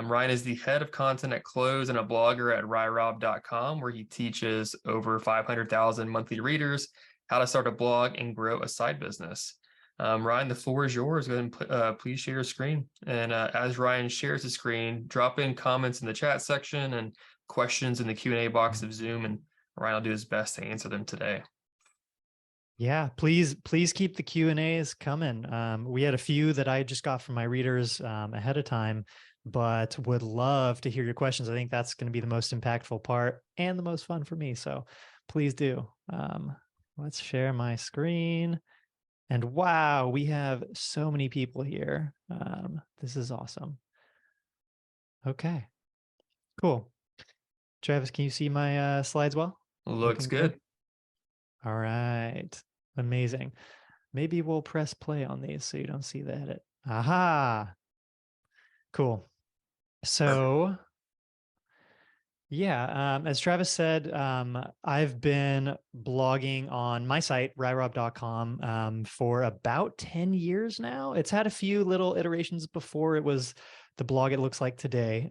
Ryan is the head of content at Close and a blogger at ryrob.com, where he teaches over 500,000 monthly readers how to start a blog and grow a side business. Ryan, the floor is yours. Go ahead and please share your screen. And as Ryan shares the screen, drop in comments in the chat section and questions in the Q&A box of Zoom, and Ryan will do his best to answer them today. Yeah, please keep the Q&As coming. We had a few that I just got from my readers ahead of time, but would love to hear your questions. I think that's going to be the most impactful part and the most fun for me. So please do. Let's share my screen. And wow, we have so many people here. This is awesome. Okay, cool. Travis, can you see my slides well? Looks good. All right, amazing. Maybe we'll press play on these so you don't see the edit. Aha, cool. So yeah, as Travis said, I've been blogging on my site, ryrob.com, for about 10 years now. It's had a few little iterations before it was the blog it looks like today.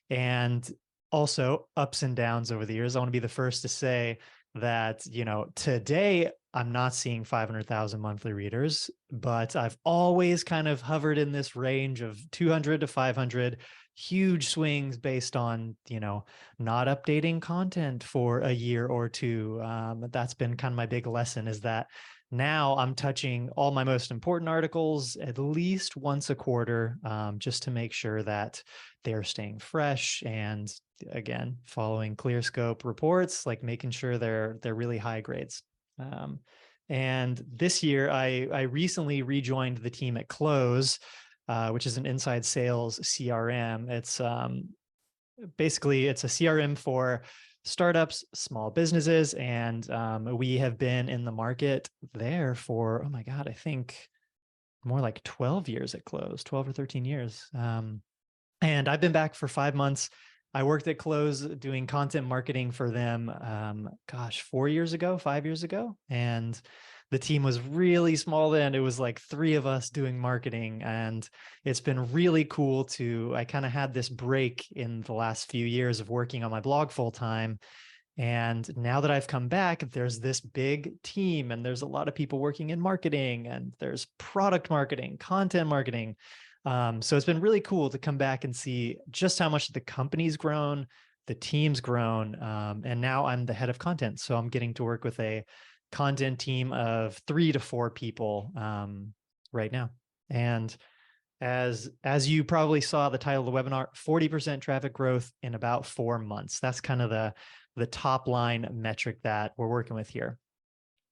And also ups and downs over the years. I want to be the first to say that, you know, today I'm not seeing 500,000 monthly readers, but I've always kind of hovered in this range of 200 to 500. Huge swings based on, you know, not updating content for a year or two. That's been kind of my big lesson, is that now I'm touching all my most important articles at least once a quarter, just to make sure that they're staying fresh. And again, following clear scope reports, like making sure they're really high grades. And this year I recently rejoined the team at Close, which is an inside sales CRM. It's basically it's a CRM for startups, small businesses, and we have been in the market there for, oh my God, I think more like 12 years at Close, 12 or 13 years. And I've been back for 5 months. I worked at Close doing content marketing for them, gosh, 4 years ago, 5 years ago. And the team was really small then. It was like 3 of us doing marketing. And it's been really cool I kind of had this break in the last few years of working on my blog full time. And now that I've come back, there's this big team and there's a lot of people working in marketing, and there's product marketing, content marketing. So it's been really cool to come back and see just how much the company's grown, the team's grown, and now I'm the head of content. So I'm getting to work with a content team of 3 to 4 people right now. And as you probably saw the title of the webinar, 40% traffic growth in about 4 months. That's kind of the top line metric that we're working with here.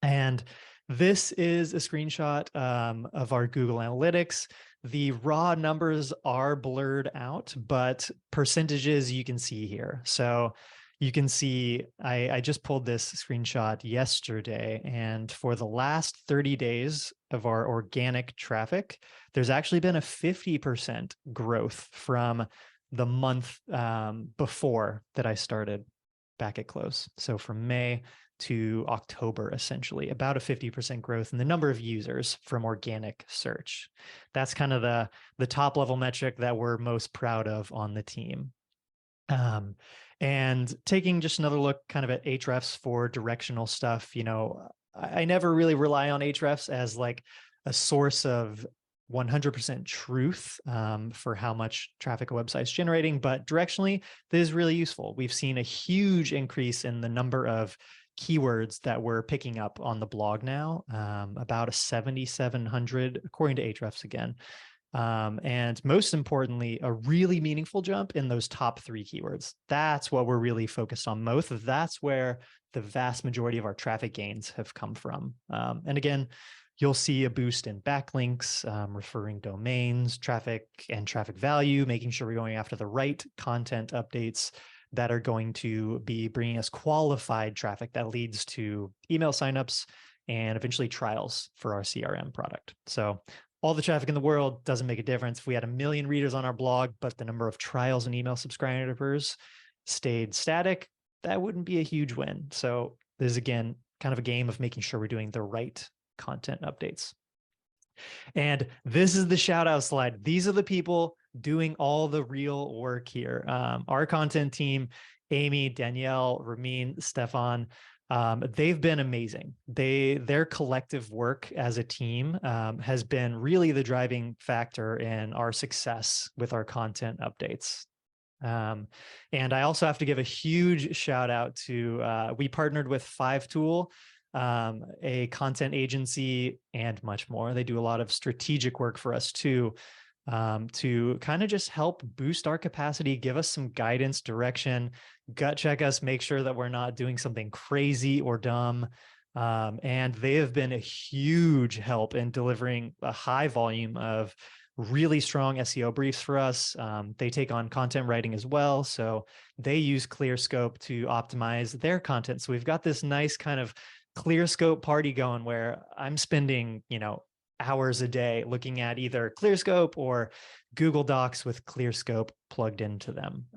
And this is a screenshot of our Google Analytics. The raw numbers are blurred out, but percentages you can see here. So you can see, I just pulled this screenshot yesterday, and for the last 30 days of our organic traffic, there's actually been a 50% growth from the month before that I started back at Close. So from May to October, essentially, about a 50% growth in the number of users from organic search. That's kind of the top level metric that we're most proud of on the team. And taking just another look kind of at Ahrefs for directional stuff, you know, I never really rely on Ahrefs as like a source of 100% truth for how much traffic a website's generating, but directionally, this is really useful. We've seen a huge increase in the number of keywords that we're picking up on the blog now, about a 7,700 according to Ahrefs again. And most importantly, a really meaningful jump in those top 3 keywords. That's what we're really focused on most. That's where the vast majority of our traffic gains have come from. And again, you'll see a boost in backlinks, referring domains, traffic and traffic value, making sure we're going after the right content updates that are going to be bringing us qualified traffic that leads to email signups and eventually trials for our CRM product. So all the traffic in the world doesn't make a difference. If we had 1 million readers on our blog, but the number of trials and email subscribers stayed static, that wouldn't be a huge win. So this is, again, kind of a game of making sure we're doing the right content updates. And this is the shout out slide. These are the people doing all the real work here. Our content team, Amy, Danielle, Ramin, Stefan, they've been amazing. Their collective work as a team has been really the driving factor in our success with our content updates. And I also have to give a huge shout out to, we partnered with factual, a content agency and much more. They do a lot of strategic work for us too, to kind of just help boost our capacity, give us some guidance, direction, gut check us, make sure that we're not doing something crazy or dumb. And they have been a huge help in delivering a high volume of really strong SEO briefs for us. They take on content writing as well. So they use ClearScope to optimize their content. So we've got this nice kind of ClearScope party going where I'm spending, hours a day looking at either ClearScope or Google Docs with ClearScope plugged into them.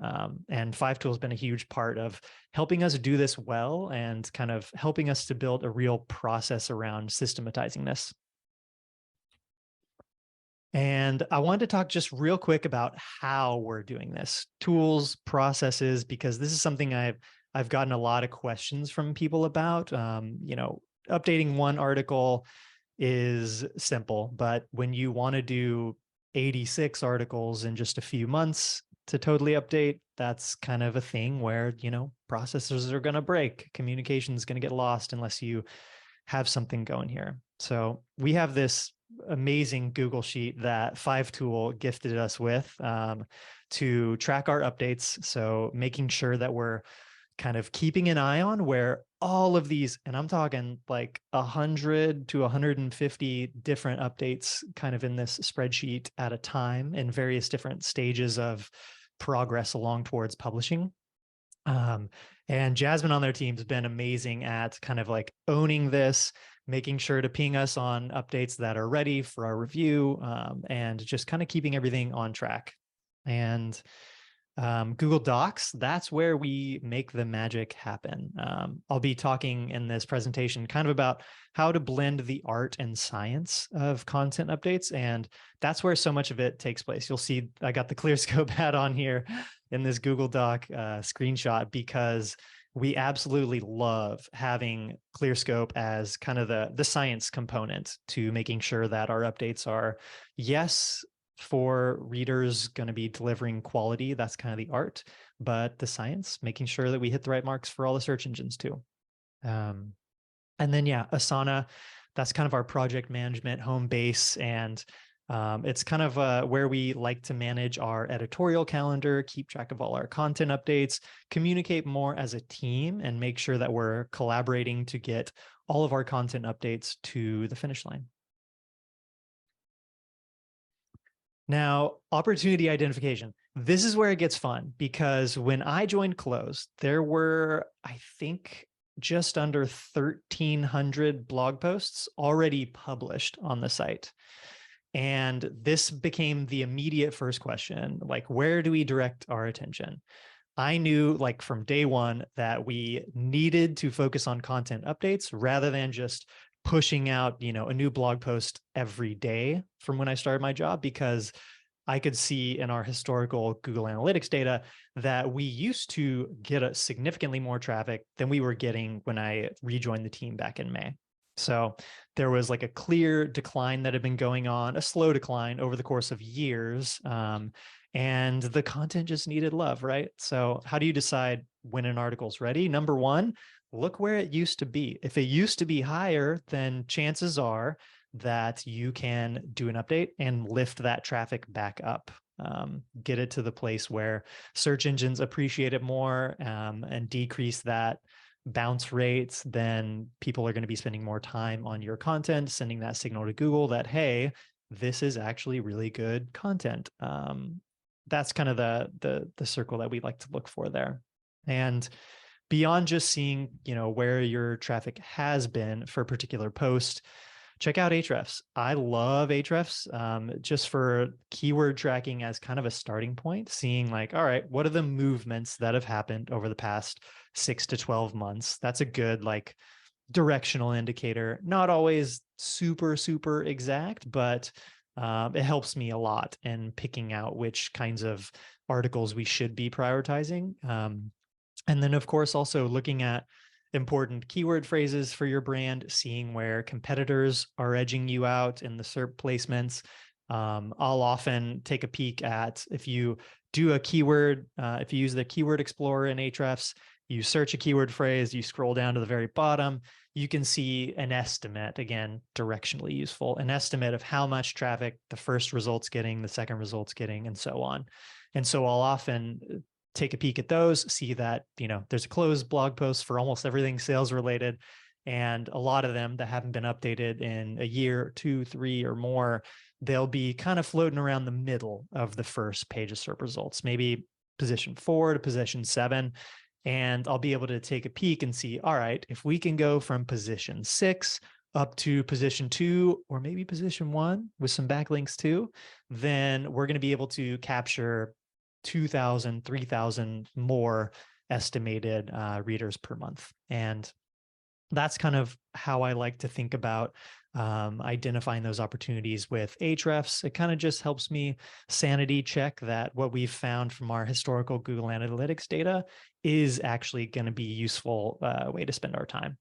And FiveTool has been a huge part of helping us do this well and kind of helping us to build a real process around systematizing this. And I wanted to talk just real quick about how we're doing this, tools, processes, because this is something I've gotten a lot of questions from people about. Updating one article is simple, but when you want to do 86 articles in just a few months to totally update, that's kind of a thing where, processes are going to break. Communication is going to get lost unless you have something going here. So we have this amazing Google sheet that FiveTool gifted us with to track our updates. So making sure that we're kind of keeping an eye on where all of these, and I'm talking like 100 to 150 different updates kind of in this spreadsheet at a time in various different stages of progress along towards publishing. And Jasmine on their team has been amazing at kind of like owning this, making sure to ping us on updates that are ready for our review, and just kind of keeping everything on track. And Google Docs, that's where we make the magic happen. I'll be talking in this presentation kind of about how to blend the art and science of content updates. And that's where so much of it takes place. You'll see I got the ClearScope hat on here in this Google Doc screenshot because we absolutely love having ClearScope as kind of the science component to making sure that our updates are, yes, for readers going to be delivering quality. That's kind of the art, but the science, making sure that we hit the right marks for all the search engines too. And then, Asana, that's kind of our project management home base. And it's kind of where we like to manage our editorial calendar, keep track of all our content updates, communicate more as a team, and make sure that we're collaborating to get all of our content updates to the finish line. Now, opportunity identification. This is where it gets fun because when I joined Close, there were, I think, just under 1,300 blog posts already published on the site. And this became the immediate first question, like, where do we direct our attention? I knew like from day one that we needed to focus on content updates rather than just pushing out, a new blog post every day from when I started my job, because I could see in our historical Google Analytics data that we used to get a significantly more traffic than we were getting when I rejoined the team back in May. So there was like a clear decline that had been going on, a slow decline over the course of years. And the content just needed love, right? So how do you decide when an article's ready? Number one, look where it used to be. If it used to be higher, then chances are that you can do an update and lift that traffic back up. Get it to the place where search engines appreciate it more, and decrease that bounce rates, then people are going to be spending more time on your content, sending that signal to Google that, hey, this is actually really good content. That's kind of the circle that we like to look for there. And beyond just seeing, where your traffic has been for a particular post, check out Ahrefs. I love Ahrefs just for keyword tracking as kind of a starting point, seeing like, all right, what are the movements that have happened over the past 6 to 12 months? That's a good like directional indicator. Not always super, super exact, but it helps me a lot in picking out which kinds of articles we should be prioritizing. And then, of course, also looking at important keyword phrases for your brand, seeing where competitors are edging you out in the SERP placements. I'll often take a peek at, if you do a keyword, if you use the Keyword Explorer in Ahrefs, you search a keyword phrase, you scroll down to the very bottom, you can see an estimate, again, directionally useful, an estimate of how much traffic the first result's getting, the second result's getting, and so on. And so I'll often take a peek at those, see that, there's a closed blog post for almost everything sales related. And a lot of them that haven't been updated in a year, 2, 3, or more, they'll be kind of floating around the middle of the first page of SERP results, maybe position 4 to position 7. And I'll be able to take a peek and see, all right, if we can go from position 6 up to position 2, or maybe position 1 with some backlinks too, then we're going to be able to capture 2,000, 3,000 more estimated readers per month. And that's kind of how I like to think about identifying those opportunities with Ahrefs. It kind of just helps me sanity check that what we've found from our historical Google Analytics data is actually going to be a useful way to spend our time.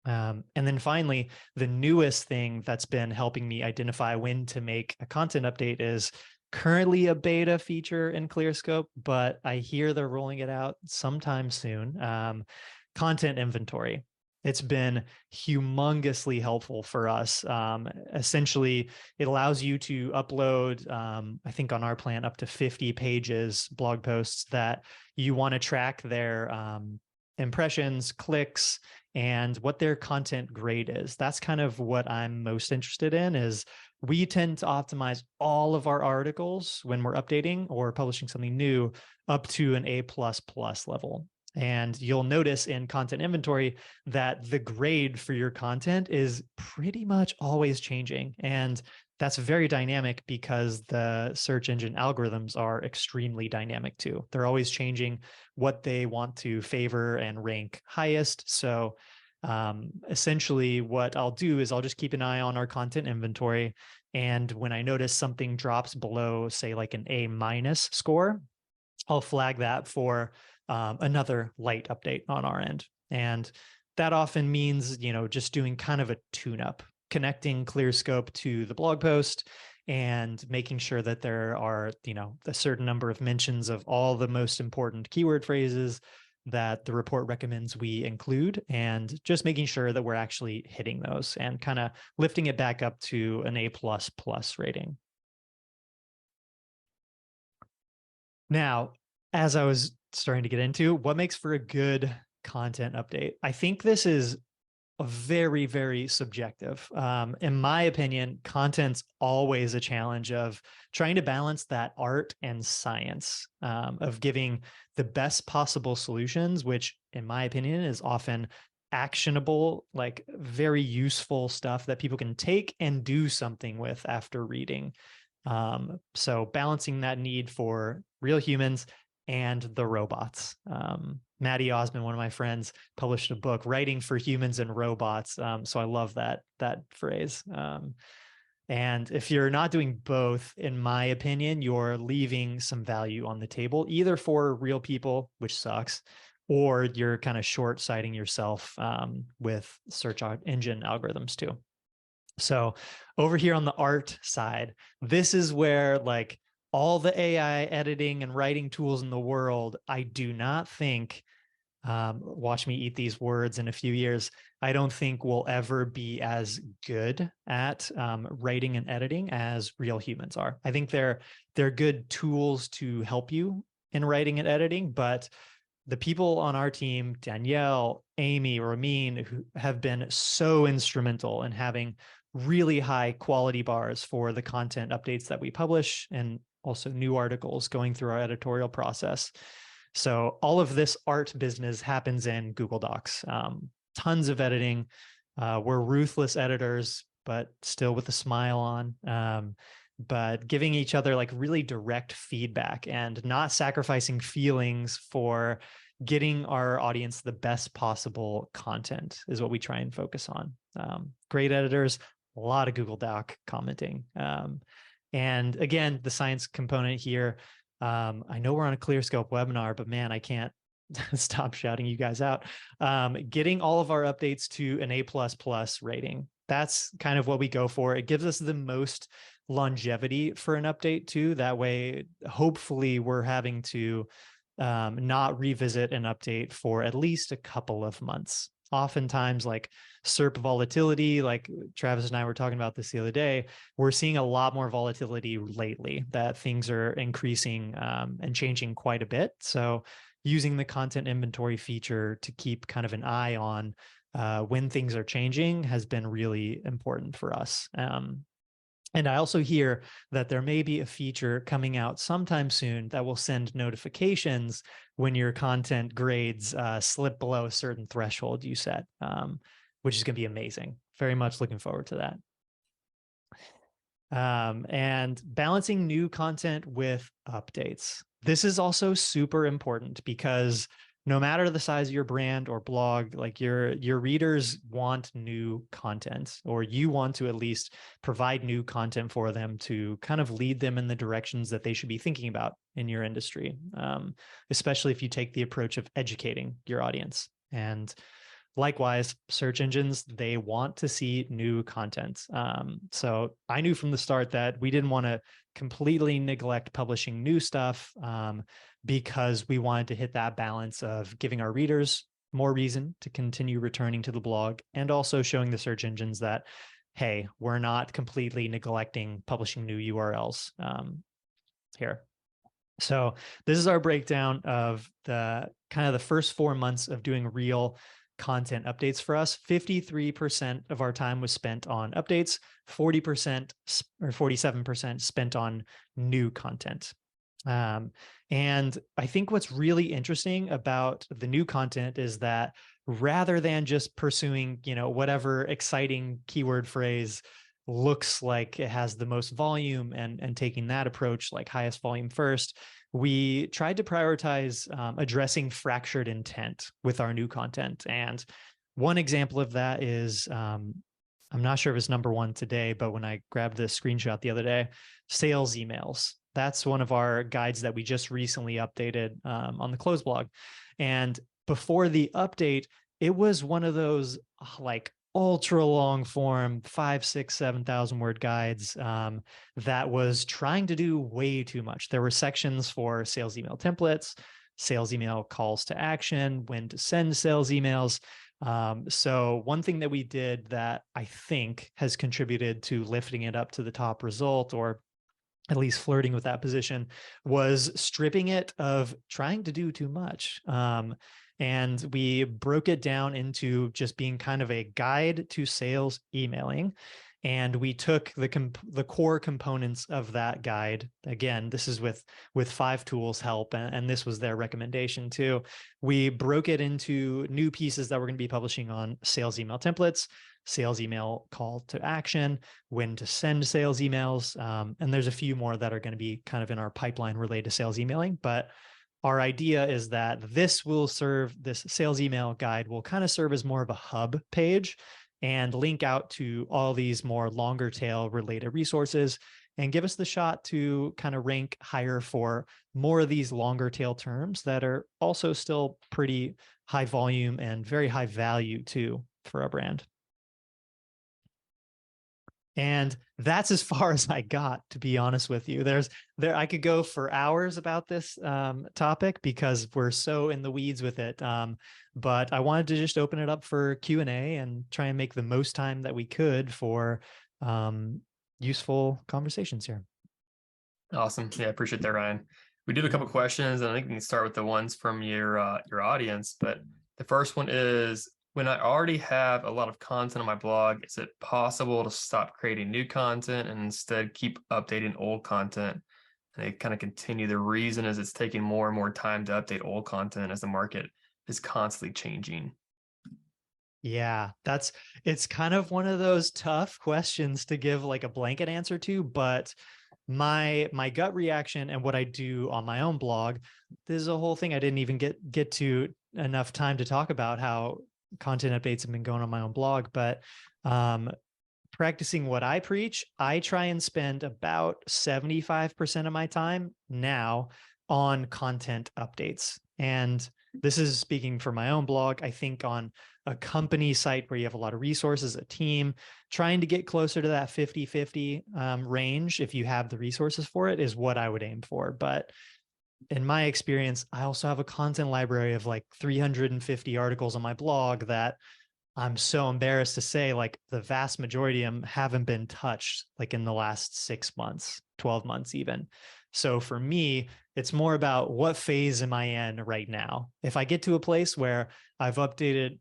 And then finally, the newest thing that's been helping me identify when to make a content update is currently a beta feature in ClearScope, but I hear they're rolling it out sometime soon. Content inventory. It's been humongously helpful for us. Essentially, it allows you to upload, I think on our plan, up to 50 pages, blog posts that you want to track their impressions, clicks, and what their content grade is. That's kind of what I'm most interested in. Is we tend to optimize all of our articles when we're updating or publishing something new up to an A++ level. And you'll notice in content inventory that the grade for your content is pretty much always changing. And that's very dynamic because the search engine algorithms are extremely dynamic too. They're always changing what they want to favor and rank highest. So essentially what I'll do is I'll just keep an eye on our content inventory. And when I notice something drops below, say like an A- score, I'll flag that for another light update on our end. And that often means, just doing kind of a tune-up, connecting ClearScope to the blog post and making sure that there are, a certain number of mentions of all the most important keyword phrases that the report recommends we include, and just making sure that we're actually hitting those and kind of lifting it back up to an A++ rating. Now, as I was starting to get into, what makes for a good content update? I think this is a very, very subjective. In my opinion, content's always a challenge of trying to balance that art and science of giving the best possible solutions, which in my opinion is often actionable, like very useful stuff that people can take and do something with after reading. So balancing that need for real humans and the robots. Maddie Osmond, one of my friends, published a book, Writing for Humans and Robots. So I love that phrase. And if you're not doing both, in my opinion, you're leaving some value on the table, either for real people, which sucks, or you're kind of short-sighting yourself with search engine algorithms too. So over here on the art side, this is where like all the AI editing and writing tools in the world, I do not think, watch me eat these words in a few years, I don't think will ever be as good at writing and editing as real humans are. I think they're good tools to help you in writing and editing, but the people on our team, Danielle, Amy, Ramin, who have been so instrumental in having really high quality bars for the content updates that we publish, and also new articles going through our editorial process. So all of this art business happens in Google Docs. Tons of editing. We're ruthless editors, but still with a smile on. but giving each other like really direct feedback and not sacrificing feelings for getting our audience the best possible content is what we try and focus on. Great editors, a lot of Google Doc commenting. And again, the science component here. I know we're on a ClearScope webinar, but man, I can't stop shouting you guys out. Getting all of our updates to an A++ rating. That's kind of what we go for. It gives us the most longevity for an update too. That way, hopefully we're having to not revisit an update for at least a couple of months. Oftentimes, like SERP volatility, like Travis and I were talking about this the other day, we're seeing a lot more volatility lately, that things are increasing and changing quite a bit. So using the content inventory feature to keep kind of an eye on when things are changing has been really important for us. And I also hear that there may be a feature coming out sometime soon that will send notifications when your content grades slip below a certain threshold you set, which is going to be amazing. Very much looking forward to that. And balancing new content with updates. This is also super important because no matter the size of your brand or blog, like your readers want new content, or you want to at least provide new content for them to kind of lead them in the directions that they should be thinking about in your industry, especially if you take the approach of educating your audience. And likewise, search engines, they want to see new content. So I knew from the start that we didn't want to completely neglect publishing new stuff because we wanted to hit that balance of giving our readers more reason to continue returning to the blog and also showing the search engines that, hey, we're not completely neglecting publishing new URLs here. So this is our breakdown of the kind of the first 4 months of doing real content updates for us. 53% of our time was spent on updates, 40% or 47% spent on new content. And I think what's really interesting about the new content is that rather than just pursuing, whatever exciting keyword phrase looks like it has the most volume and taking that approach, like highest volume first, we tried to prioritize addressing fractured intent with our new content. And one example of that is, I'm not sure if it's number one today, but when I grabbed the screenshot the other day, sales emails. That's one of our guides that we just recently updated on the Close blog. And before the update, it was one of those like ultra long form 5, 6, 7,000 word guides that was trying to do way too much. There were sections for sales email templates, sales email calls to action, when to send sales emails. So one thing that we did that I think has contributed to lifting it up to the top result, or at least flirting with that position, was stripping it of trying to do too much. And we broke it down into just being kind of a guide to sales emailing. And we took the core components of that guide. Again, this is with 5tools help, and this was their recommendation too. We broke it into new pieces that we're going to be publishing on sales email templates, sales email call to action, when to send sales emails. And there's a few more that are going to be kind of in our pipeline related to sales emailing. But our idea is that this sales email guide will kind of serve as more of a hub page and link out to all these more longer tail related resources and give us the shot to kind of rank higher for more of these longer tail terms that are also still pretty high volume and very high value too for a brand. And that's as far as I got, to be honest with you. I could go for hours about this topic because we're so in the weeds with it. But I wanted to just open it up for Q&A and try and make the most time that we could for useful conversations here. Awesome. Yeah, I appreciate that, Ryan. We did a couple questions, and I think we can start with the ones from your audience. But the first one is, when I already have a lot of content on my blog, is it possible to stop creating new content and instead keep updating old content? And they kind of continue. The reason is it's taking more and more time to update old content as the market is constantly changing. Yeah, it's kind of one of those tough questions to give like a blanket answer to, but my gut reaction and what I do on my own blog, this is a whole thing I didn't even get to enough time to talk about how content updates have been going on my own blog. But practicing what I preach, I try and spend about 75% of my time now on content updates. And this is speaking for my own blog. I think on a company site where you have a lot of resources, a team, trying to get closer to that 50-50 range, if you have the resources for it, is what I would aim for. But in my experience, I also have a content library of like 350 articles on my blog that I'm so embarrassed to say, like, the vast majority of them haven't been touched like in the last 6 months, 12 months even. So for me, it's more about what phase am I in right now. If I get to a place where I've updated,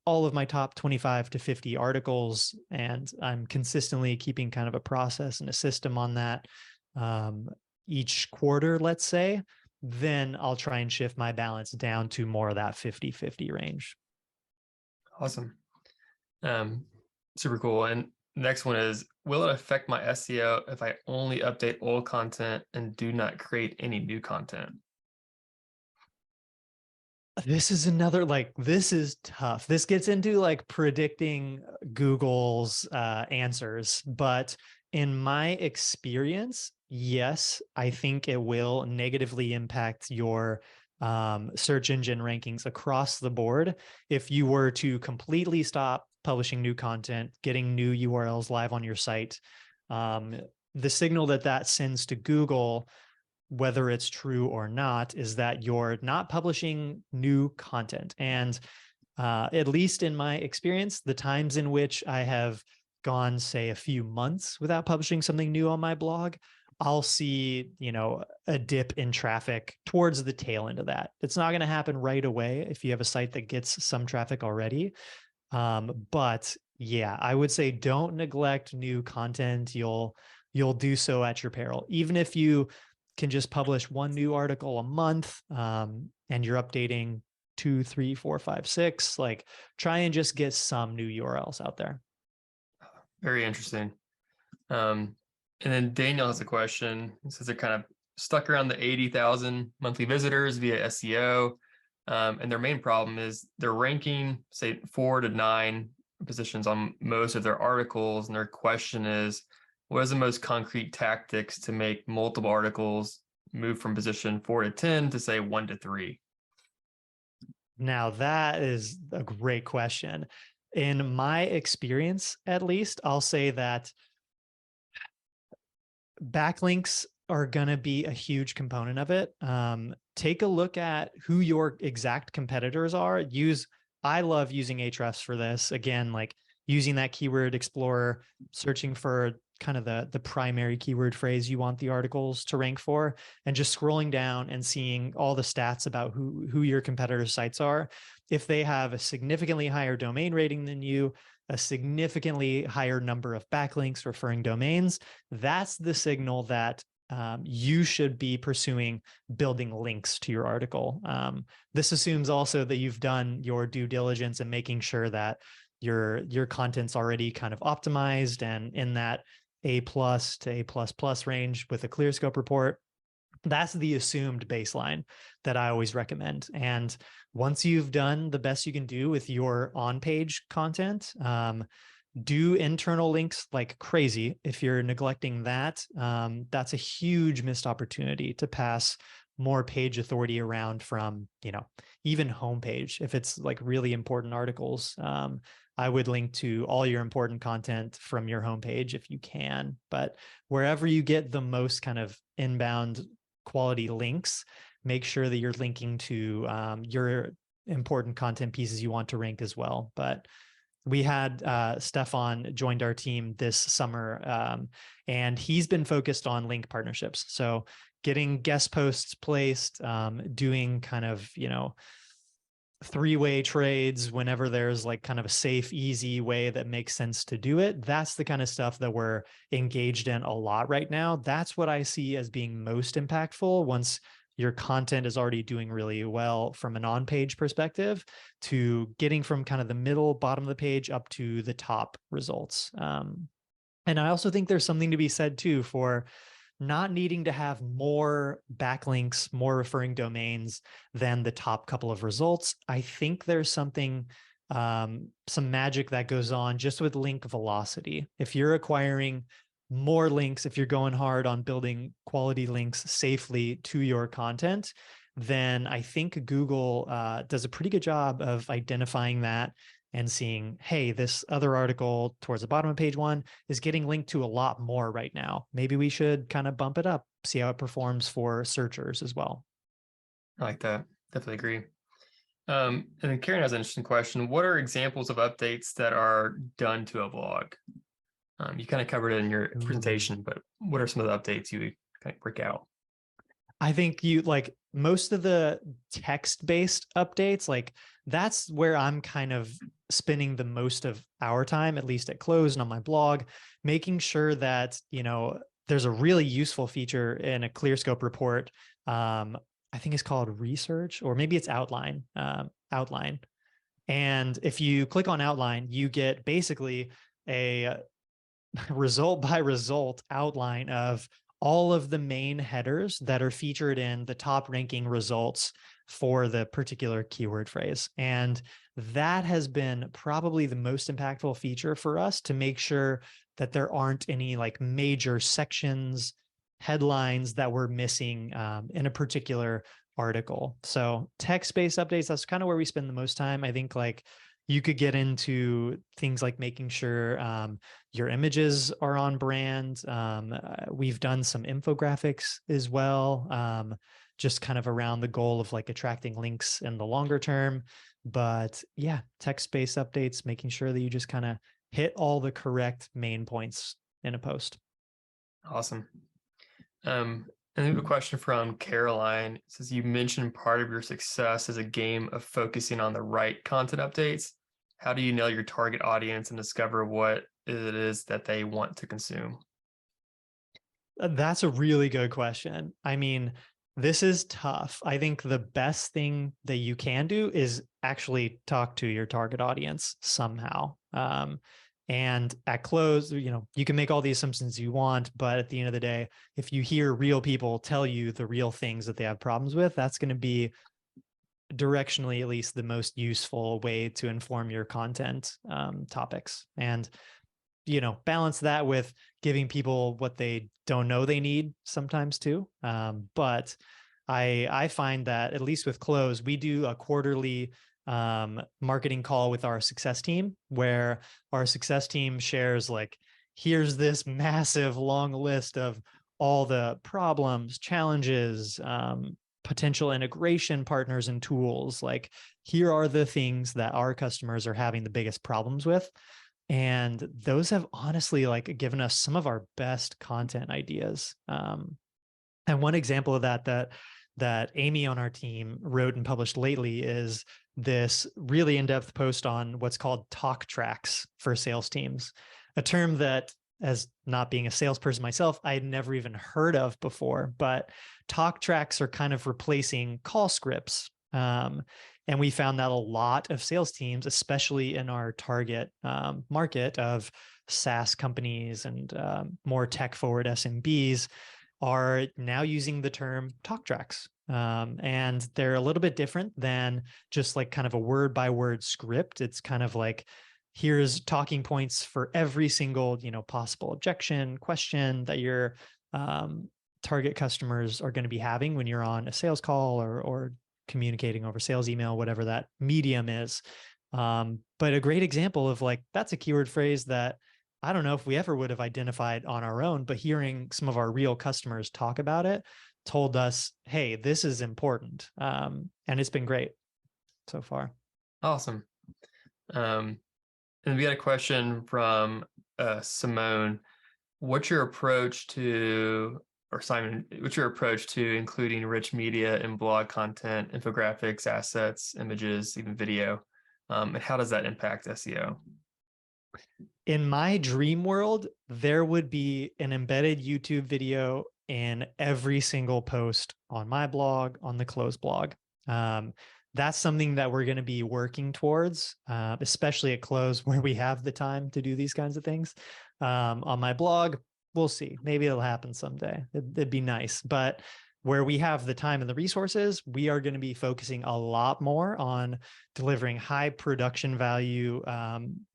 all of my top 25 to 50 articles, and I'm consistently keeping kind of a process and a system on that each quarter, let's say, then I'll try and shift my balance down to more of that 50-50 range. Awesome. Super cool. And next one is, will it affect my SEO if I only update old content and do not create any new content? This is another, this is tough. This gets into like predicting Google's answers, but in my experience, yes, I think it will negatively impact your search engine rankings across the board if you were to completely stop publishing new content, getting new URLs live on your site. The signal that sends to Google, whether it's true or not, is that you're not publishing new content. And at least in my experience, the times in which I have gone, say, a few months without publishing something new on my blog, I'll see, a dip in traffic towards the tail end of that. It's not going to happen right away if you have a site that gets some traffic already. But yeah, I would say don't neglect new content. You'll do so at your peril. Even if you can just publish one new article a month, and you're updating 2, 3, 4, 5, 6, like, try and just get some new URLs out there. Very interesting. And then Daniel has a question. He says they're kind of stuck around the 80,000 monthly visitors via SEO. And their main problem is they're ranking, say, 4 to 9 positions on most of their articles. And their question is, what is the most concrete tactics to make multiple articles move from position 4 to 10 to, say, 1 to 3? Now, that is a great question. In my experience, at least, I'll say that backlinks are going to be a huge component of it. Take a look at who your exact competitors are. I love using Ahrefs for this. Again, like using that keyword explorer, searching for kind of the primary keyword phrase you want the articles to rank for, and just scrolling down and seeing all the stats about who your competitors' sites are. If they have a significantly higher domain rating than you, a significantly higher number of backlinks referring domains, that's the signal that you should be pursuing building links to your article. This assumes also that you've done your due diligence and making sure that your content's already kind of optimized and in that A+ to A++ range with a ClearScope report. That's the assumed baseline that I always recommend. And once you've done the best you can do with your on-page content, do internal links like crazy. If you're neglecting that, that's a huge missed opportunity to pass more page authority around from, even homepage. If it's like really important articles, I would link to all your important content from your homepage if you can. But wherever you get the most kind of inbound quality links, make sure that you're linking to your important content pieces you want to rank as well. But we had Stefan joined our team this summer, and he's been focused on link partnerships. So getting guest posts placed, doing kind of, three-way trades whenever there's like kind of a safe, easy way that makes sense to do it. That's the kind of stuff that we're engaged in a lot right now. That's what I see as being most impactful once your content is already doing really well from an on-page perspective, to getting from kind of the middle, bottom of the page up to the top results. And I also think there's something to be said too for not needing to have more backlinks, more referring domains than the top couple of results. I think there's something, some magic that goes on just with link velocity. If you're acquiring more links, if you're going hard on building quality links safely to your content, then I think Google does a pretty good job of identifying that and seeing, hey, this other article towards the bottom of page one is getting linked to a lot more right now. Maybe we should kind of bump it up, see how it performs for searchers as well. I like that. Definitely agree. And then Karen has an interesting question. What are examples of updates that are done to a blog? You kind of covered it in your presentation, but what are some of the updates you would kind of break out? I think you like most of the text-based updates, like that's where I'm kind of spending the most of our time, at least at Close and on my blog, making sure that, there's a really useful feature in a ClearScope report. I think it's called research, or maybe it's outline. And if you click on outline, you get basically a result by result outline of all of the main headers that are featured in the top ranking results for the particular keyword phrase. And that has been probably the most impactful feature for us to make sure that there aren't any like major sections, headlines that we're missing in a particular article. So text-based updates, that's kind of where we spend the most time. I think like you could get into things like making sure your images are on brand. We've done some infographics as well, just kind of around the goal of like attracting links in the longer term. But yeah, text-based updates, making sure that you just kind of hit all the correct main points in a post. Awesome. And we have a question from Caroline. It says, you mentioned part of your success is a game of focusing on the right content updates. How do you nail your target audience and discover what it is that they want to consume? That's a really good question. I mean, this is tough. I think the best thing that you can do is actually talk to your target audience somehow. And at Close, you can make all the assumptions you want, but at the end of the day, if you hear real people tell you the real things that they have problems with, that's going to be directionally at least the most useful way to inform your content topics. And balance that with giving people what they don't know they need sometimes too. But I find that at least with Close, we do a quarterly marketing call with our success team, where our success team shares like, here's this massive long list of all the problems, challenges, potential integration partners and tools. Like, here are the things that our customers are having the biggest problems with. And those have honestly like given us some of our best content ideas. And one example of that Amy on our team wrote and published lately is this really in-depth post on what's called talk tracks for sales teams, a term that, as not being a salesperson myself, I had never even heard of before. But talk tracks are kind of replacing call scripts. And we found that a lot of sales teams, especially in our target market of SaaS companies and more tech-forward SMBs, are now using the term talk tracks. And they're a little bit different than just like kind of a word-by-word script. It's kind of like, here's talking points for every single, possible objection, question that your target customers are going to be having when you're on a sales call or communicating over sales email, whatever that medium is. But a great example of like, that's a keyword phrase that I don't know if we ever would have identified on our own, but hearing some of our real customers talk about it told us, hey, this is important. And it's been great so far. Awesome. And we got a question from Simone. What's your approach to, or Simon, what's your approach to including rich media in blog content, infographics, assets, images, even video? And how does that impact SEO? In my dream world, there would be an embedded YouTube video in every single post on my blog, on the Close blog. That's something that we're going to be working towards, especially at Close, where we have the time to do these kinds of things. On my blog, we'll see. Maybe it'll happen someday. It'd be nice. But where we have the time and the resources, we are going to be focusing a lot more on delivering high production value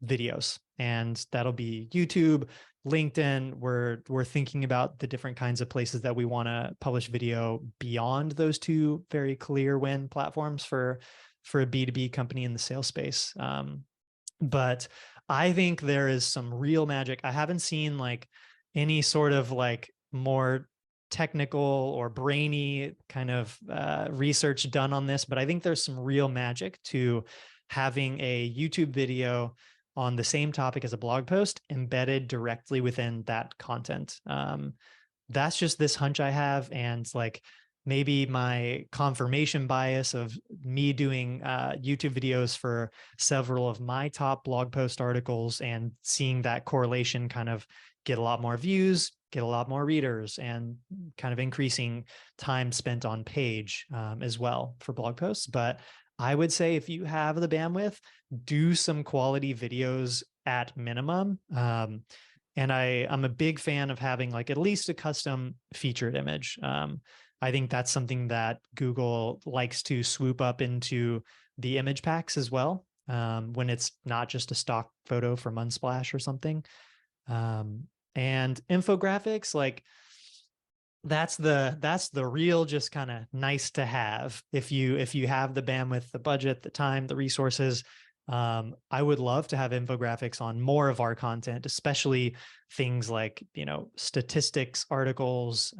videos. And that'll be YouTube, LinkedIn. We're thinking about the different kinds of places that we want to publish video beyond those two very clear win platforms for a B2B company in the sales space. But I think there is some real magic. I haven't seen like any sort of like more technical or brainy kind of research done on this, but I think there's some real magic to having a YouTube video on the same topic as a blog post embedded directly within that content. That's just this hunch I have, and like maybe my confirmation bias of me doing YouTube videos for several of my top blog post articles and seeing that correlation kind of get a lot more views, get a lot more readers, and kind of increasing time spent on page as well for blog posts. But I would say if you have the bandwidth, do some quality videos at minimum. And I'm a big fan of having like at least a custom featured image. I think that's something that Google likes to swoop up into the image packs as well, when it's not just a stock photo from Unsplash or something. And infographics, like that's the real just kind of nice to have if you have the bandwidth, the budget, the time, the resources. I would love to have infographics on more of our content, especially things like, statistics articles,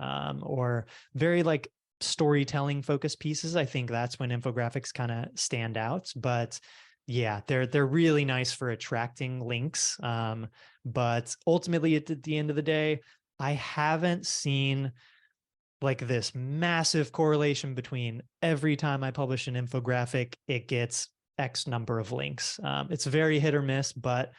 or very like storytelling focused pieces. I think that's when infographics kind of stand out. But yeah, they're really nice for attracting links. But ultimately at the end of the day, I haven't seen like this massive correlation between every time I publish an infographic, it gets X number of links. It's very hit or miss, but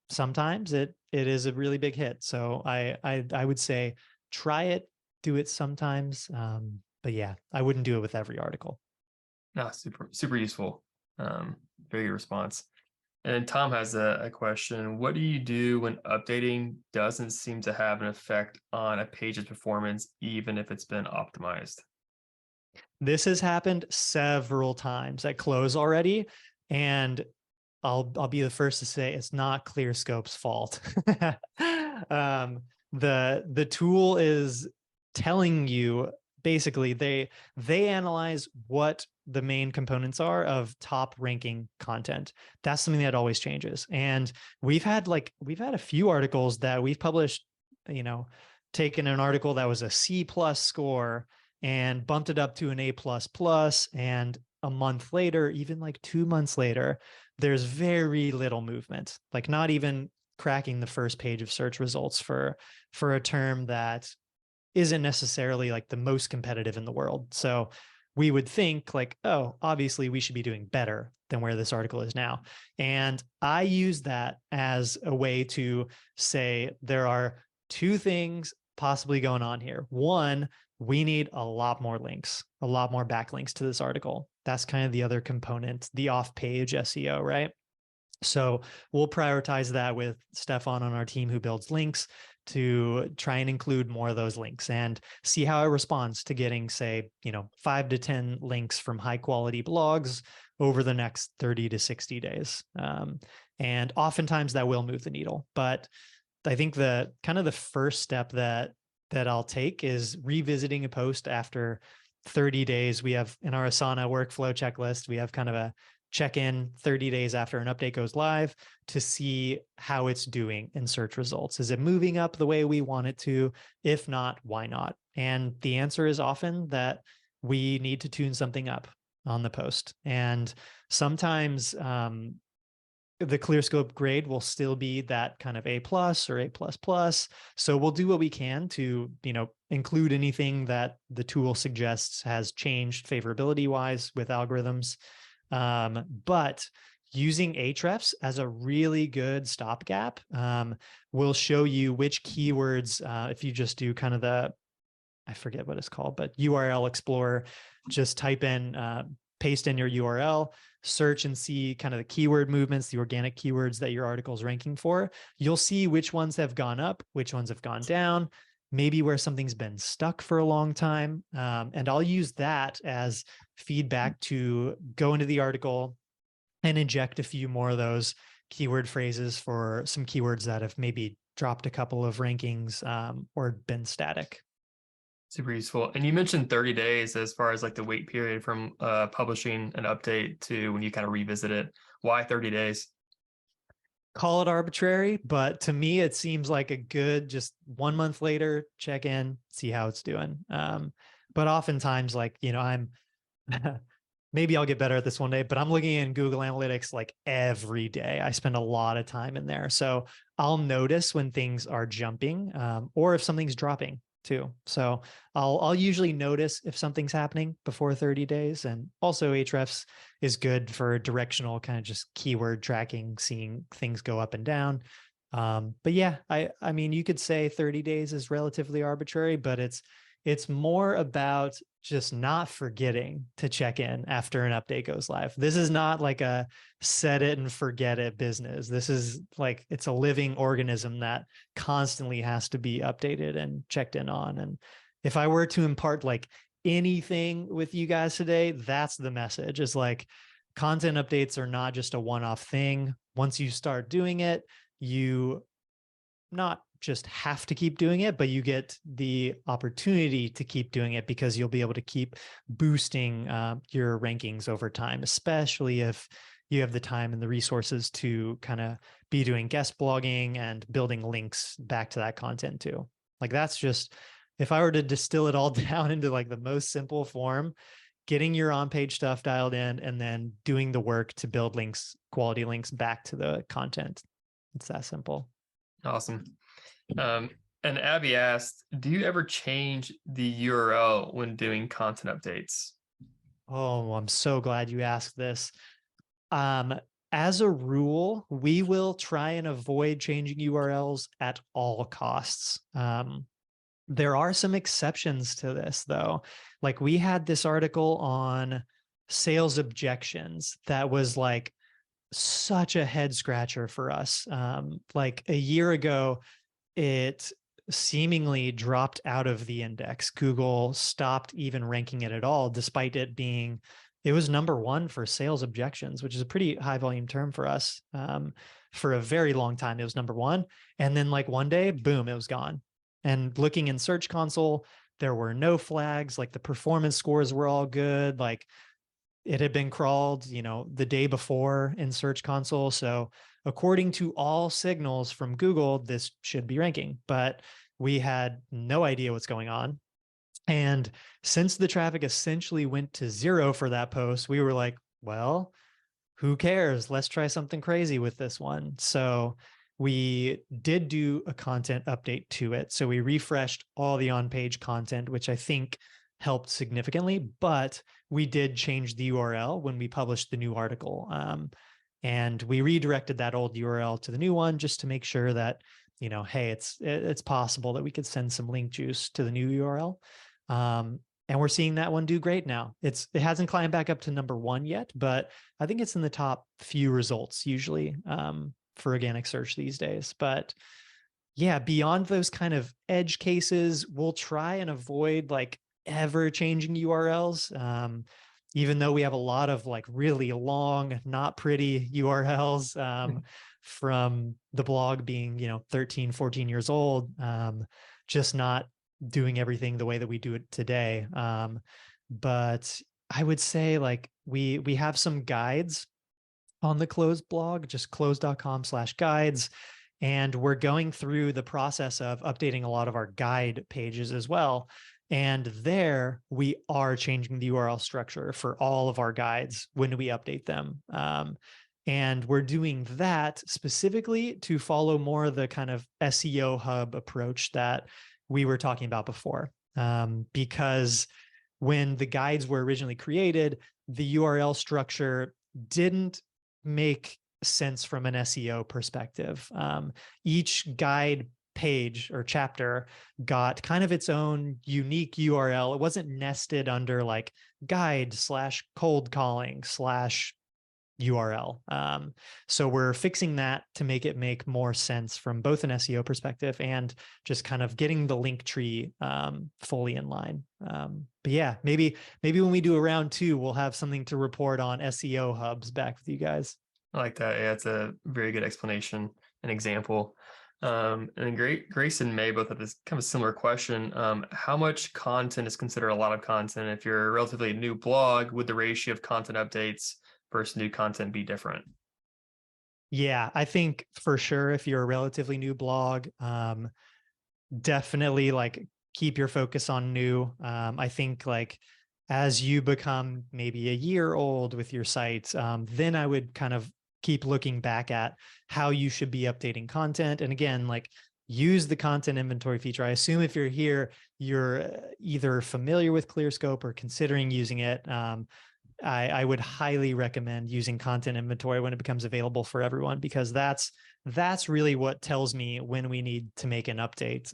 sometimes it is a really big hit. So I would say try it, do it sometimes. But yeah, I wouldn't do it with every article. No, super useful. Very good response. And Tom has a question. What do you do when updating doesn't seem to have an effect on a page's performance, even if it's been optimized? This has happened several times at close already, and I'll be the first to say it's not ClearScope's fault. The tool is telling you basically they analyze what the main components are of top ranking content. That's something that always changes. And we've had a few articles that we've published, taken an article that was a C+ score and bumped it up to an A++, and a month later, even like 2 months later, there's very little movement, like not even cracking the first page of search results for a term that isn't necessarily like the most competitive in the world. So we would think like, oh, obviously we should be doing better than where this article is now. And I use that as a way to say there are two things possibly going on here. One, we need a lot more links, a lot more backlinks to this article. That's kind of the other component, the off-page SEO, right? So we'll prioritize that with Stefan on our team who builds links to try and include more of those links and see how it responds to getting, say, 5 to 10 links from high quality blogs over the next 30 to 60 days. And oftentimes that will move the needle. But I think the kind of the first step that I'll take is revisiting a post after 30 days. We have in our Asana workflow checklist, we have kind of a check-in 30 days after an update goes live to see how it's doing in search results. Is it moving up the way we want it to? If not, why not? And the answer is often that we need to tune something up on the post. And sometimes the ClearScope grade will still be that kind of A+ or A++. So we'll do what we can to, include anything that the tool suggests has changed favorability wise with algorithms. But using Ahrefs as a really good stopgap will show you which keywords, if you just do kind of I forget what it's called, but URL Explorer, just type in paste in your URL, search and see kind of the keyword movements, the organic keywords that your article is ranking for. You'll see which ones have gone up, which ones have gone down, maybe where something's been stuck for a long time. And I'll use that as feedback to go into the article and inject a few more of those keyword phrases for some keywords that have maybe dropped a couple of rankings or been static. Super useful. And you mentioned 30 days as far as like the wait period from publishing an update to when you kind of revisit it. Why 30 days? Call it arbitrary, but to me, it seems like a good, just 1 month later, check in, see how it's doing. But oftentimes, like, I'm maybe I'll get better at this one day, but I'm looking in Google Analytics like every day. I spend a lot of time in there. So I'll notice when things are jumping or if something's dropping too. So I'll usually notice if something's happening before 30 days. And also Ahrefs is good for directional kind of just keyword tracking, seeing things go up and down. But yeah, I mean, you could say 30 days is relatively arbitrary, but it's more about just not forgetting to check in after an update goes live. This is not like a set it and forget it business. This is like, it's a living organism that constantly has to be updated and checked in on. And if I were to impart like anything with you guys today, that's the message, is like content updates are not just a one-off thing. Once you start doing it, you not just have to keep doing it, but you get the opportunity to keep doing it because you'll be able to keep boosting your rankings over time, especially if you have the time and the resources to kind of be doing guest blogging and building links back to that content too. Like that's just, if I were to distill it all down into like the most simple form, getting your on-page stuff dialed in and then doing the work to build links, quality links back to the content. It's that simple. Awesome. And Abby asked, do you ever change the URL when doing content updates? Oh, I'm so glad you asked this. As a rule, we will try and avoid changing URLs at all costs. There are some exceptions to this, though. Like we had this article on sales objections that was like such a head scratcher for us. Like a year ago, it seemingly dropped out of the index. Google stopped even ranking it at all, despite it being, it was #1 for sales objections, which is a pretty high volume term for us. For a very long time, it was #1. And then like one day, boom, it was gone. And looking in Search Console, there were no flags, like the performance scores were all good. Like it had been crawled, the day before in Search Console. So according to all signals from Google, this should be ranking, but we had no idea what's going on. And since the traffic essentially went to 0 for that post, we were like, well, who cares? Let's try something crazy with this one. So we did do a content update to it. So we refreshed all the on-page content, which I think helped significantly, but we did change the URL when we published the new article. And we redirected that old URL to the new one just to make sure that, hey, it's possible that we could send some link juice to the new URL. And we're seeing that one do great now. It hasn't climbed back up to #1 yet, but I think it's in the top few results usually for organic search these days. But yeah, beyond those kind of edge cases, we'll try and avoid like ever changing URLs. Even though we have a lot of like really long, not pretty URLs from the blog being, 13, 14 years old, just not doing everything the way that we do it today. But I would say like we have some guides on the closed blog, just closed.com/guides. And we're going through the process of updating a lot of our guide pages as well. And there we are changing the URL structure for all of our guides when we update them. And we're doing that specifically to follow more of the kind of SEO hub approach that we were talking about before. Because when the guides were originally created, the URL structure didn't make sense from an SEO perspective. Each guide page or chapter got kind of its own unique URL. It wasn't nested under like guide slash cold calling slash URL. So we're fixing that to make it make more sense from both an SEO perspective and just kind of getting the link tree fully in line. But yeah, maybe when we do a round 2, we'll have something to report on SEO hubs back with you guys. I like that. Yeah, it's a very good explanation and example. And Grace and May both have this kind of similar question. How much content is considered a lot of content? If you're a relatively new blog, would the ratio of content updates versus new content be different? Yeah, I think for sure if you're a relatively new blog, definitely like keep your focus on new. I think like as you become maybe a year old with your site, then I would kind of keep looking back at how you should be updating content. And again, like use the content inventory feature. I assume if you're here, you're either familiar with ClearScope or considering using it. I would highly recommend using content inventory when it becomes available for everyone, because that's really what tells me when we need to make an update.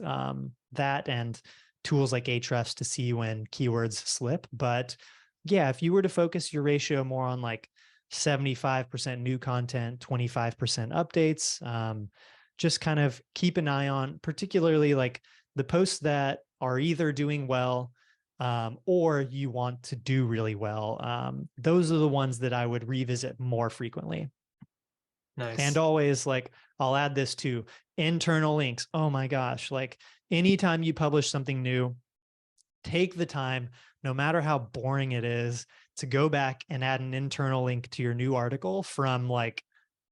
That and tools like Ahrefs to see when keywords slip. But yeah, if you were to focus your ratio more on like 75% new content, 25% updates, just kind of keep an eye on particularly like the posts that are either doing well or you want to do really well. Those are the ones that I would revisit more frequently. And Nice. always like, I'll add this to internal links. Oh my gosh, like anytime you publish something new, take the time, no matter how boring it is, to go back and add an internal link to your new article from like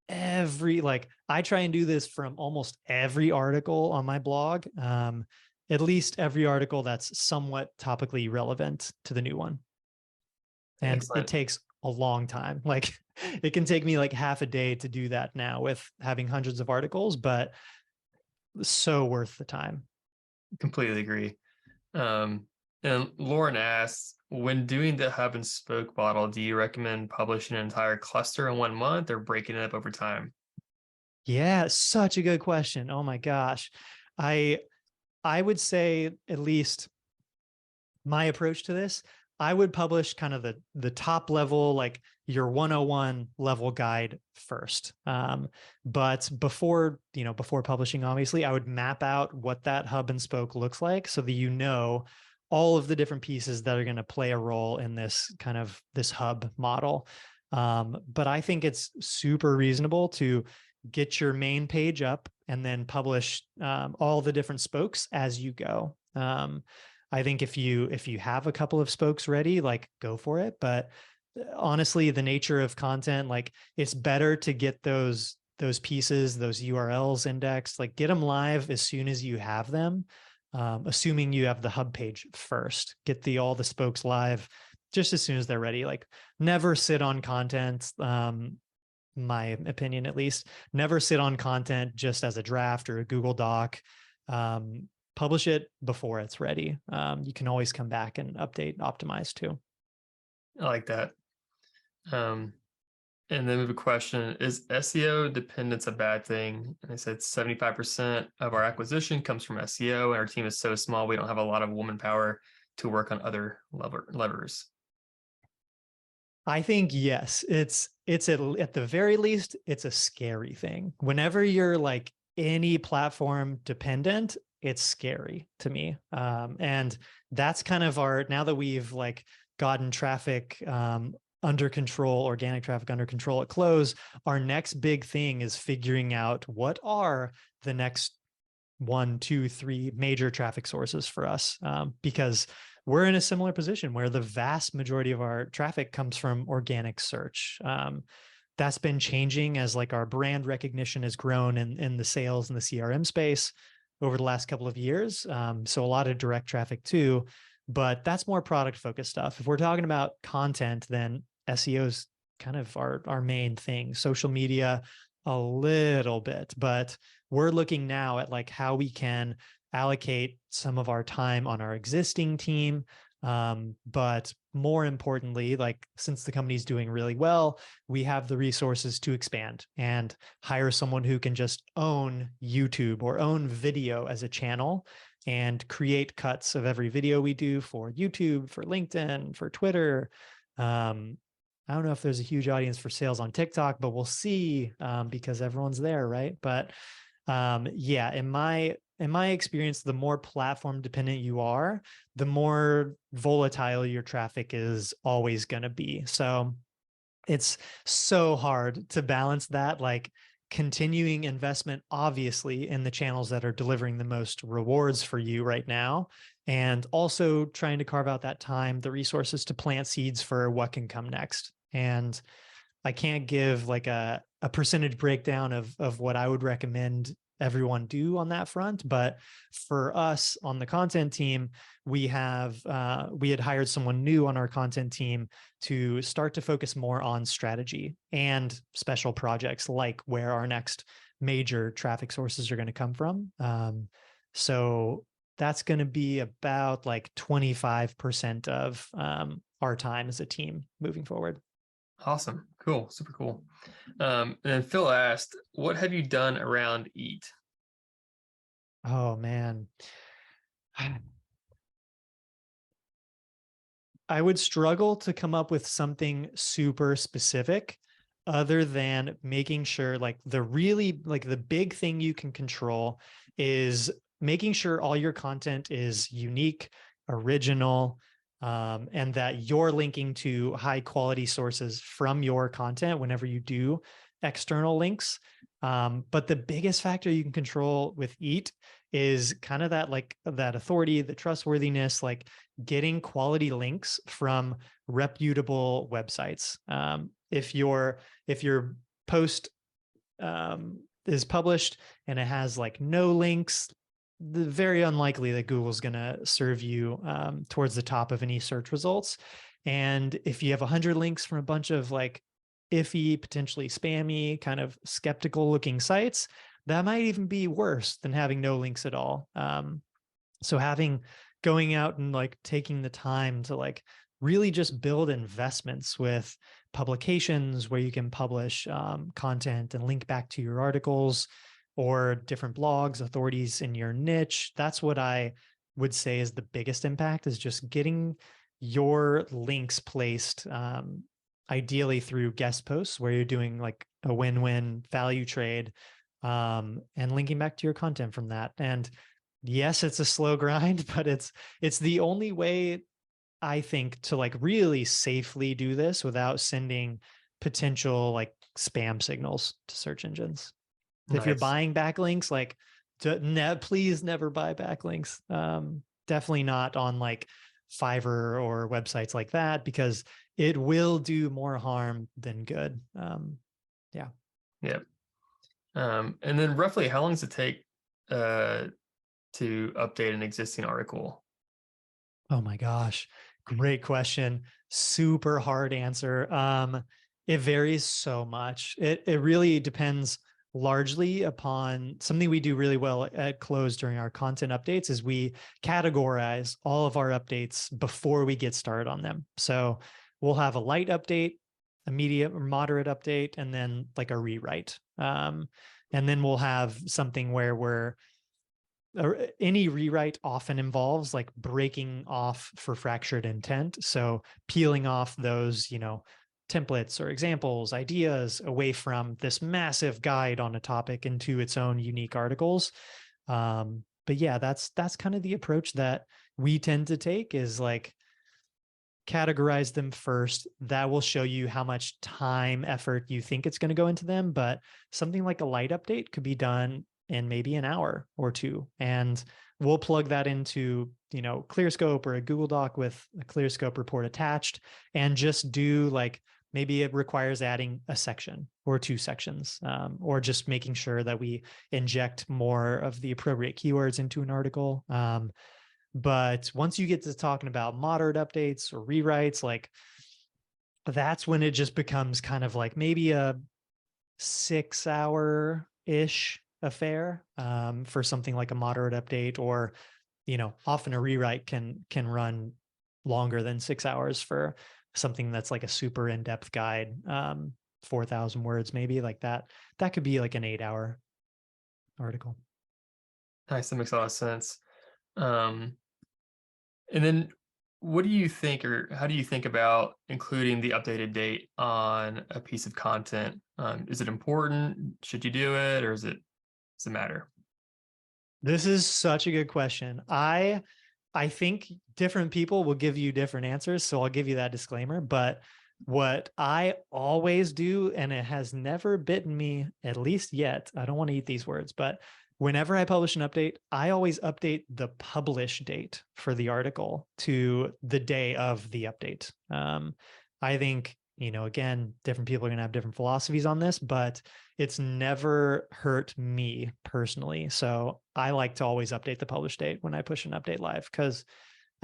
like I try and do this from almost every article on my blog. At least every article that's somewhat topically relevant to the new one. And it Excellent. takes a long time. Like it can take me like half a day to do that now with having hundreds of articles, but so worth the time. Completely agree. And Lauren asks, when doing the hub and spoke model, do you recommend publishing an entire cluster in 1 month or breaking it up over time? Yeah, such a good question. Oh my gosh. I I would say at least my approach to this, I would publish kind of the top level, like your 101 level guide first. But before publishing, obviously, I would map out what that hub and spoke looks like so that you know all of the different pieces that are going to play a role in this hub model. But I think it's super reasonable to get your main page up and then publish all the different spokes as you go. I think if you have a couple of spokes ready, like go for it. But honestly, the nature of content, like it's better to get those pieces, those URLs indexed, like get them live as soon as you have them. Assuming you have the hub page first, get all the spokes live just as soon as they're ready. Like never sit on content. My opinion, at least, never sit on content just as a draft or a Google Doc. Publish it before it's ready. You can always come back and update, optimize too. I like that. Um, and then we have a question, is SEO dependence a bad thing? And I said 75% of our acquisition comes from SEO, and our team is so small, we don't have a lot of woman power to work on other levers. I think yes, it's at the very least, it's a scary thing. Whenever you're like any platform dependent, it's scary to me. And that's kind of now that we've like gotten traffic under control, organic traffic under control at close, our next big thing is figuring out what are the next 1, 2, 3 major traffic sources for us, because we're in a similar position where the vast majority of our traffic comes from organic search. That's been changing as like our brand recognition has grown in the sales and the CRM space over the last couple of years. So a lot of direct traffic too, but that's more product focused stuff. If we're talking about content, then SEO is kind of our main thing. Social media, a little bit, but we're looking now at like how we can allocate some of our time on our existing team. But more importantly, like since the company's doing really well, we have the resources to expand and hire someone who can just own YouTube or own video as a channel and create cuts of every video we do for YouTube, for LinkedIn, for Twitter. I don't know if there's a huge audience for sales on TikTok, but we'll see, because everyone's there, right? But yeah, in my experience, the more platform dependent you are, the more volatile your traffic is always going to be. So it's so hard to balance that, like continuing investment, obviously, in the channels that are delivering the most rewards for you right now, and also trying to carve out that time, the resources to plant seeds for what can come next. And I can't give like a percentage breakdown of what I would recommend everyone do on that front. But for us on the content team, we had hired someone new on our content team to start to focus more on strategy and special projects, like where our next major traffic sources are going to come from. So that's going to be about like 25% of our time as a team moving forward. Awesome. Cool. Super cool. And then Phil asked, what have you done around EAT? Oh man. I would struggle to come up with something super specific other than making sure like the big thing you can control is making sure all your content is unique, original, and that you're linking to high quality sources from your content whenever you do external links. But the biggest factor you can control with EAT is kind of that, like that authority, the trustworthiness, like getting quality links from reputable websites. If your post is published and it has like no links, very unlikely that Google's going to serve you towards the top of any search results. And if you have 100 links from a bunch of like iffy, potentially spammy, kind of skeptical looking sites, that might even be worse than having no links at all. So going out and like taking the time to like really just build investments with publications where you can publish content and link back to your articles or different blogs, authorities in your niche. That's what I would say is the biggest impact, is just getting your links placed, ideally through guest posts where you're doing like a win-win value trade, and linking back to your content from that. And yes, it's a slow grind, but it's the only way I think to like really safely do this without sending potential like spam signals to search engines. If you're Nice. buying backlinks, like please never buy backlinks. Definitely not on like Fiverr or websites like that, because it will do more harm than good. Yeah. Yeah. And then roughly how long does it take to update an existing article? Oh my gosh. Great question. Super hard answer. It varies so much. It really depends largely upon something we do really well at Close during our content updates is we categorize all of our updates before we get started on them. So we'll have a light update, a medium or moderate update, and then like a rewrite. And then we'll have something where any rewrite often involves like breaking off for fractured intent. So peeling off those, templates or examples, ideas away from this massive guide on a topic into its own unique articles. But yeah, that's kind of the approach that we tend to take, is like categorize them first. That will show you how much time, effort you think it's going to go into them. But something like a light update could be done in maybe an hour or two. And we'll plug that into, ClearScope or a Google Doc with a ClearScope report attached, and just do like, maybe it requires adding a section or two sections, or just making sure that we inject more of the appropriate keywords into an article. But once you get to talking about moderate updates or rewrites, like that's when it just becomes kind of like maybe a 6-hour-ish affair, for something like a moderate update, or, often a rewrite can run longer than 6 hours for something that's like a super in-depth guide, 4,000 words, maybe like that. That could be like an 8-hour article. Nice. That makes a lot of sense. Um, and then what do you think, or how do you think about including the updated date on a piece of content? Is it important? Should you do it, or does it matter? This is such a good question. I think different people will give you different answers, so I'll give you that disclaimer. But what I always do, and it has never bitten me, at least yet, I don't want to eat these words, but whenever I publish an update, I always update the publish date for the article to the day of the update. I think, again, different people are going to have different philosophies on this, but it's never hurt me personally. So I like to always update the publish date when I push an update live because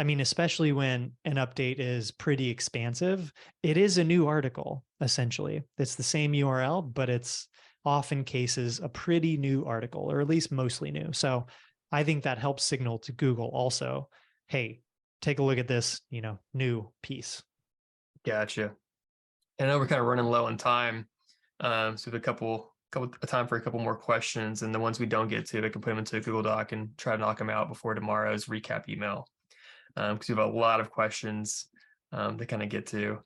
I mean, especially when an update is pretty expansive, it is a new article, essentially. It's the same URL, but it's often cases a pretty new article, or at least mostly new. So I think that helps signal to Google also, hey, take a look at this, new piece. Gotcha. I know we're kind of running low on time. So we have a couple time for a couple more questions, and the ones we don't get to, I can put them into a Google Doc and try to knock them out before tomorrow's recap email. Because we have a lot of questions to kind of get to.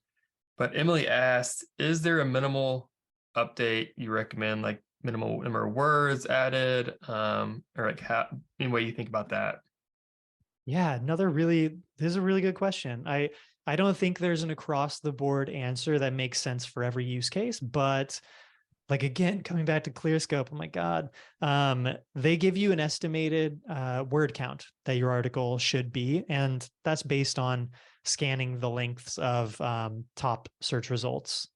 But Emily asked, is there a minimal update you recommend, like minimal number of words added, or like any way you think about that? Yeah, this is a really good question. I don't think there's an across the board answer that makes sense for every use case, but like again, coming back to ClearScope, oh my God, they give you an estimated word count that your article should be, and that's based on scanning the lengths of top search results.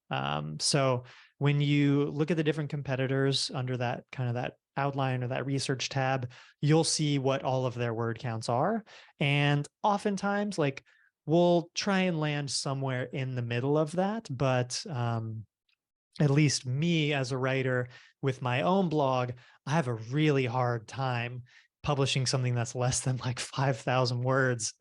So when you look at the different competitors under that kind of that outline or that research tab, you'll see what all of their word counts are. And oftentimes, like we'll try and land somewhere in the middle of that, but at least me as a writer with my own blog, I have a really hard time publishing something that's less than like 5,000 words.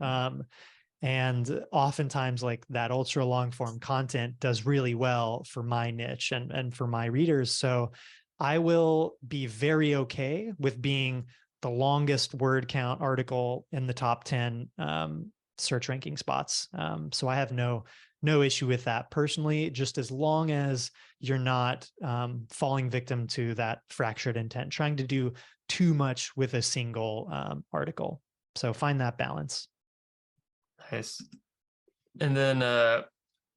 And oftentimes like that ultra long form content does really well for my niche and for my readers. So I will be very okay with being the longest word count article in the top 10 search ranking spots. So I have no issue with that personally, just as long as you're not falling victim to that fractured intent, trying to do too much with a single article. So find that balance. Nice. And then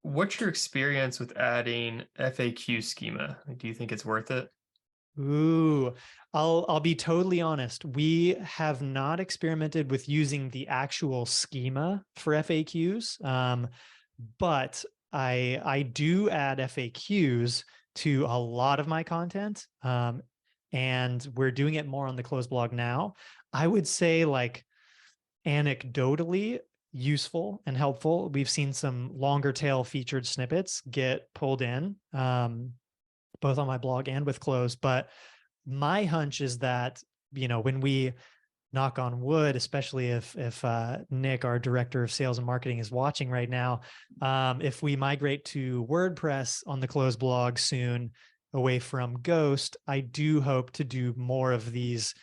what's your experience with adding FAQ schema? Like, do you think it's worth it? Ooh, I'll be totally honest. We have not experimented with using the actual schema for FAQs, but I do add FAQs to a lot of my content, and we're doing it more on the closed blog now. I would say like anecdotally useful and helpful. We've seen some longer tail featured snippets get pulled in. Both on my blog and with close. But my hunch is that, when we knock on wood, especially if Nick, our director of sales and marketing, is watching right now, if we migrate to WordPress on the close blog soon away from Ghost, I do hope to do more of these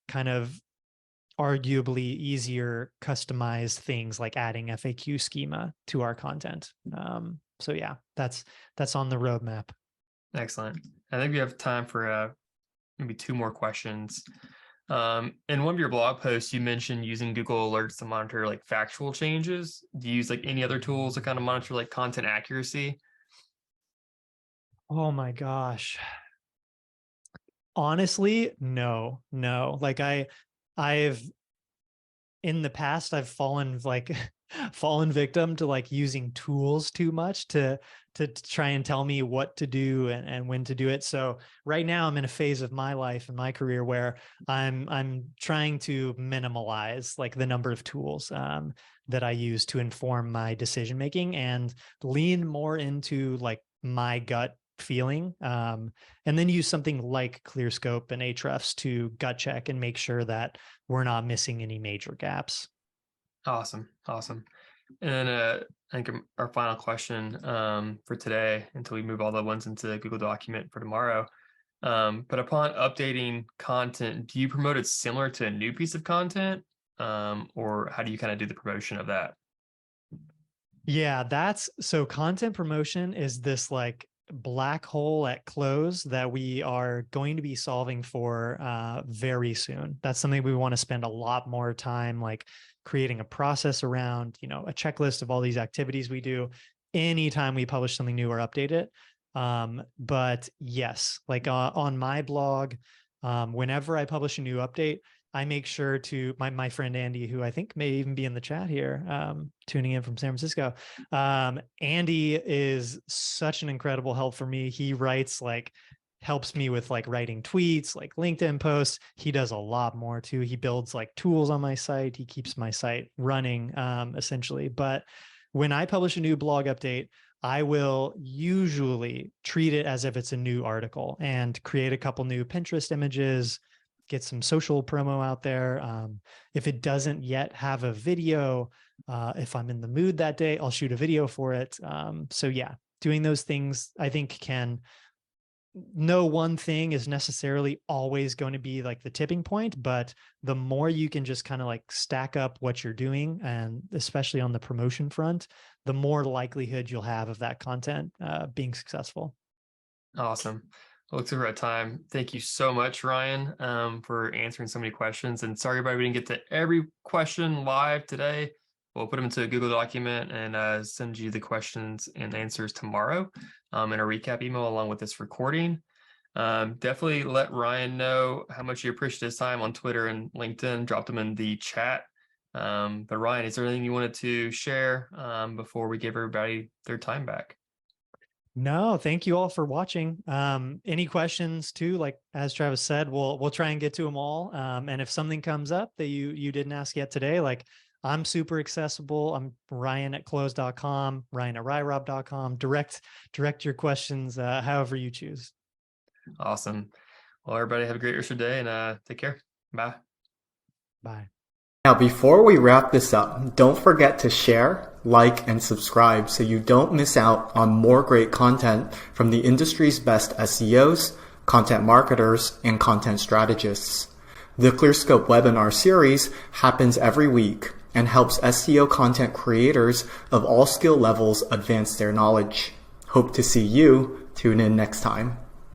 kind of arguably easier customized things like adding FAQ schema to our content. So yeah, that's on the roadmap. Excellent. I think we have time for maybe two more questions. In one of your blog posts, you mentioned using Google Alerts to monitor like factual changes. Do you use like any other tools to kind of monitor like content accuracy? Oh my gosh. Honestly, no. Like I've in the past I've fallen like fallen victim to like using tools too much to try and tell me what to do and when to do it. So right now I'm in a phase of my life and my career where I'm trying to minimalize like the number of tools that I use to inform my decision making and lean more into like my gut feeling, and then use something like ClearScope and Ahrefs to gut check and make sure that we're not missing any major gaps. Awesome. Awesome. And then I think our final question for today, until we move all the ones into the Google document for tomorrow. But upon updating content, do you promote it similar to a new piece of content? or how do you kind of do the promotion of that? Yeah, so content promotion is this like black hole at close that we are going to be solving for very soon. That's something we want to spend a lot more time like creating a process around, a checklist of all these activities we do anytime we publish something new or update it. But yes, like on my blog, whenever I publish a new update, I make sure to my friend Andy, who I think may even be in the chat here, tuning in from San Francisco. Andy is such an incredible help for me. He helps me with like writing tweets, like LinkedIn posts. He does a lot more too. He builds like tools on my site. He keeps my site running, essentially. But when I publish a new blog update, I will usually treat it as if it's a new article and create a couple new Pinterest images, get some social promo out there. If it doesn't yet have a video, if I'm in the mood that day, I'll shoot a video for it. So yeah, doing those things, I think no one thing is necessarily always going to be like the tipping point, but the more you can just kind of like stack up what you're doing, and especially on the promotion front, the more likelihood you'll have of that content being successful. Awesome. Well, looks like we're at time. Thank you so much, Ryan, for answering so many questions. And sorry, everybody, we didn't get to every question live today. We'll put them into a Google document and send you the questions and answers tomorrow in a recap email along with this recording. Definitely let Ryan know how much you appreciate his time on Twitter and LinkedIn. Drop them in the chat. But Ryan, is there anything you wanted to share before we give everybody their time back? No, thank you all for watching. Any questions too, like as Travis said, we'll try and get to them all. And if something comes up that you didn't ask yet today, like I'm super accessible. I'm Ryan@close.com, Ryan@ryrob.com. Direct your questions however you choose. Awesome. Well, everybody have a great rest of your day and take care. Bye. Bye. Now, before we wrap this up, don't forget to share, like, and subscribe so you don't miss out on more great content from the industry's best SEOs, content marketers, and content strategists. The ClearScope webinar series happens every week and helps SEO content creators of all skill levels advance their knowledge. Hope to see you tune in next time.